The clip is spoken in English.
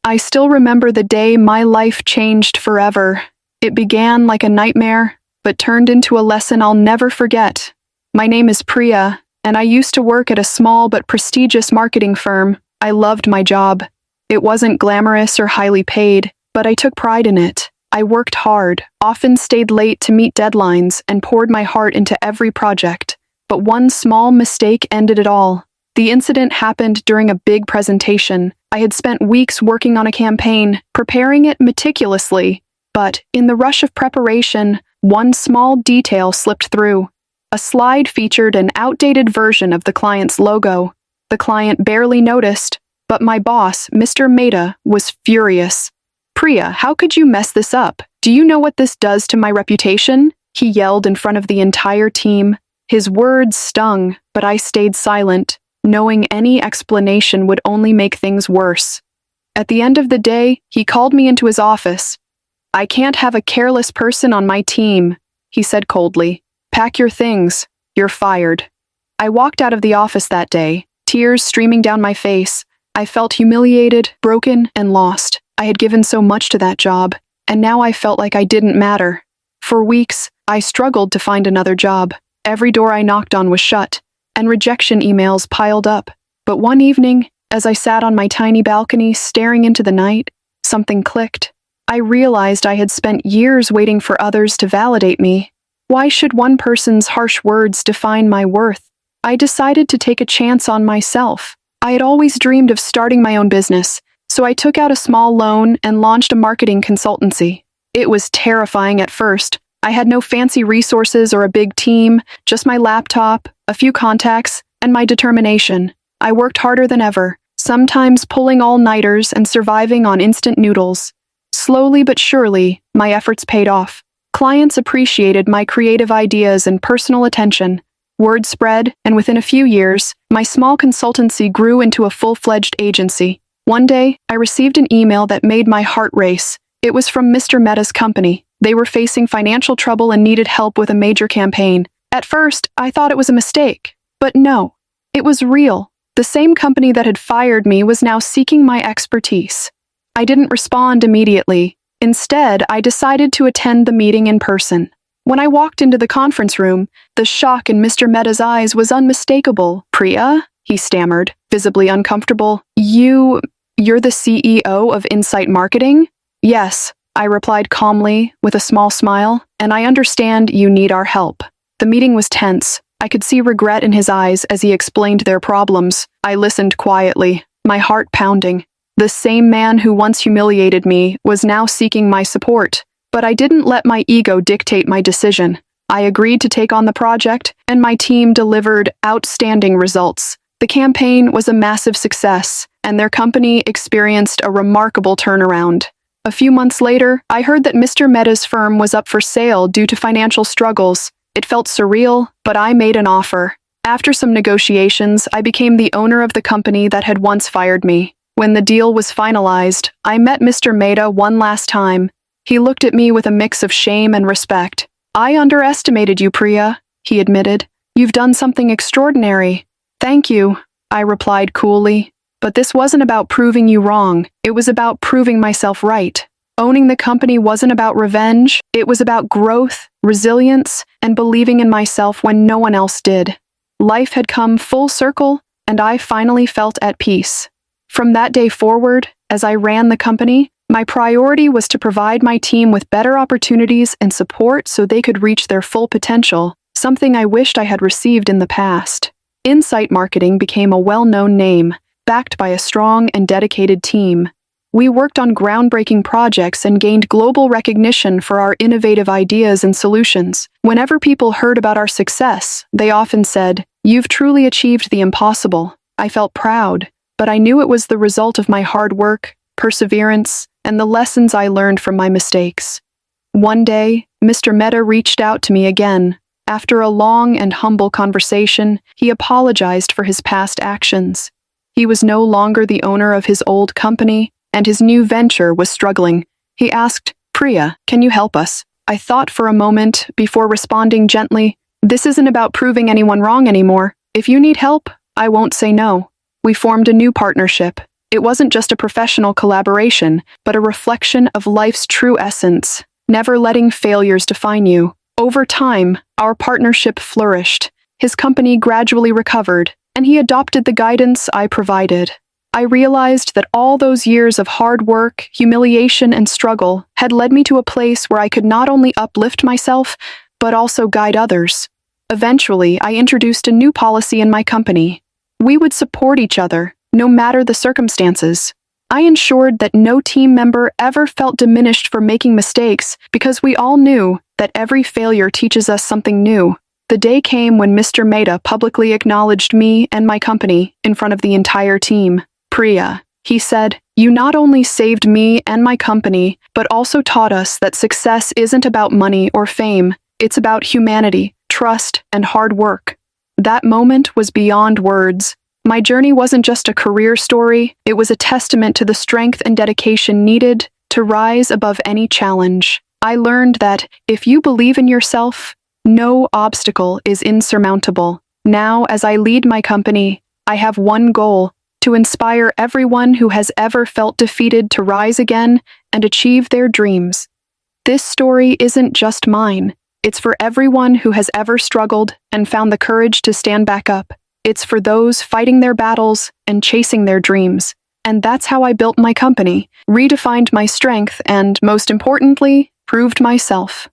I still remember the day my life changed forever. It began like a nightmare, but turned into a lesson I'll never forget. My name is Priya, and I used to work at a small but prestigious marketing firm. I loved my job. It wasn't glamorous or highly paid, but I took pride in it. I worked hard, often stayed late to meet deadlines, and poured my heart into every project. But one small mistake ended it all. The incident happened during a big presentation. I had spent weeks working on a campaign, preparing it meticulously. But, in the rush of preparation, one small detail slipped through. A slide featured an outdated version of the client's logo. The client barely noticed, but my boss, Mr. Mehta, was furious. "Priya, how could you mess this up? Do you know what this does to my reputation?" he yelled in front of the entire team. His words stung, but I stayed silent, knowing any explanation would only make things worse. At the end of the day, he called me into his office. "I can't have a careless person on my team," he said coldly. "Pack your things. You're fired." I walked out of the office that day, tears streaming down my face. I felt humiliated, broken, and lost. I had given so much to that job, and now I felt like I didn't matter. For weeks, I struggled to find another job. Every door I knocked on was shut, and rejection emails piled up. But one evening, as I sat on my tiny balcony staring into the night, something clicked. I realized I had spent years waiting for others to validate me. Why should one person's harsh words define my worth? I decided to take a chance on myself. I had always dreamed of starting my own business, so I took out a small loan and launched a marketing consultancy. It was terrifying at first. I had no fancy resources or a big team, just my laptop, a few contacts, and my determination. I worked harder than ever, sometimes pulling all-nighters and surviving on instant noodles. Slowly but surely, my efforts paid off. Clients appreciated my creative ideas and personal attention. Word spread, and within a few years, my small consultancy grew into a full-fledged agency. One day, I received an email that made my heart race. It was from Mr. Mehta's company. They were facing financial trouble and needed help with a major campaign. At first, I thought it was a mistake. But no, it was real. The same company that had fired me was now seeking my expertise. I didn't respond immediately. Instead, I decided to attend the meeting in person. When I walked into the conference room, the shock in Mr. Mehta's eyes was unmistakable. "Priya?" he stammered, visibly uncomfortable. You're the CEO of Insight Marketing?" "Yes," I replied calmly, with a small smile, "and I understand you need our help." The meeting was tense. I could see regret in his eyes as he explained their problems. I listened quietly, my heart pounding. The same man who once humiliated me was now seeking my support. But I didn't let my ego dictate my decision. I agreed to take on the project, and my team delivered outstanding results. The campaign was a massive success, and their company experienced a remarkable turnaround. A few months later, I heard that Mr. Mehta's firm was up for sale due to financial struggles. It felt surreal, but I made an offer. After some negotiations, I became the owner of the company that had once fired me. When the deal was finalized, I met Mr. Mehta one last time. He looked at me with a mix of shame and respect. "I underestimated you, Priya," he admitted. "You've done something extraordinary." "Thank you," I replied coolly. "But this wasn't about proving you wrong. It was about proving myself right. Owning the company wasn't about revenge. It was about growth, resilience, and believing in myself when no one else did. Life had come full circle, and I finally felt at peace. From that day forward, as I ran the company, my priority was to provide my team with better opportunities and support so they could reach their full potential, something I wished I had received in the past. Insight Marketing became a well-known name, backed by a strong and dedicated team. We worked on groundbreaking projects and gained global recognition for our innovative ideas and solutions. Whenever people heard about our success, they often said, "You've truly achieved the impossible." I felt proud, but I knew it was the result of my hard work, perseverance, and the lessons I learned from my mistakes. One day, Mr. Mehta reached out to me again. After a long and humble conversation, he apologized for his past actions. He was no longer the owner of his old company, and his new venture was struggling. He asked, "Priya, can you help us?" I thought for a moment before responding gently, "This isn't about proving anyone wrong anymore. If you need help, I won't say no." We formed a new partnership. It wasn't just a professional collaboration, but a reflection of life's true essence, never letting failures define you. Over time, our partnership flourished. His company gradually recovered, and he adopted the guidance I provided. I realized that all those years of hard work, humiliation, and struggle had led me to a place where I could not only uplift myself, but also guide others. Eventually, I introduced a new policy in my company. We would support each other, no matter the circumstances. I ensured that no team member ever felt diminished for making mistakes because we all knew that every failure teaches us something new. The day came when Mr. Mehta publicly acknowledged me and my company in front of the entire team. "Priya," he said, "you not only saved me and my company, but also taught us that success isn't about money or fame. It's about humanity, trust, and hard work." That moment was beyond words. My journey wasn't just a career story, it was a testament to the strength and dedication needed to rise above any challenge. I learned that if you believe in yourself, no obstacle is insurmountable. Now, as I lead my company, I have one goal: to inspire everyone who has ever felt defeated to rise again and achieve their dreams. This story isn't just mine. It's for everyone who has ever struggled and found the courage to stand back up. It's for those fighting their battles and chasing their dreams. And that's how I built my company, redefined my strength, and, most importantly, proved myself.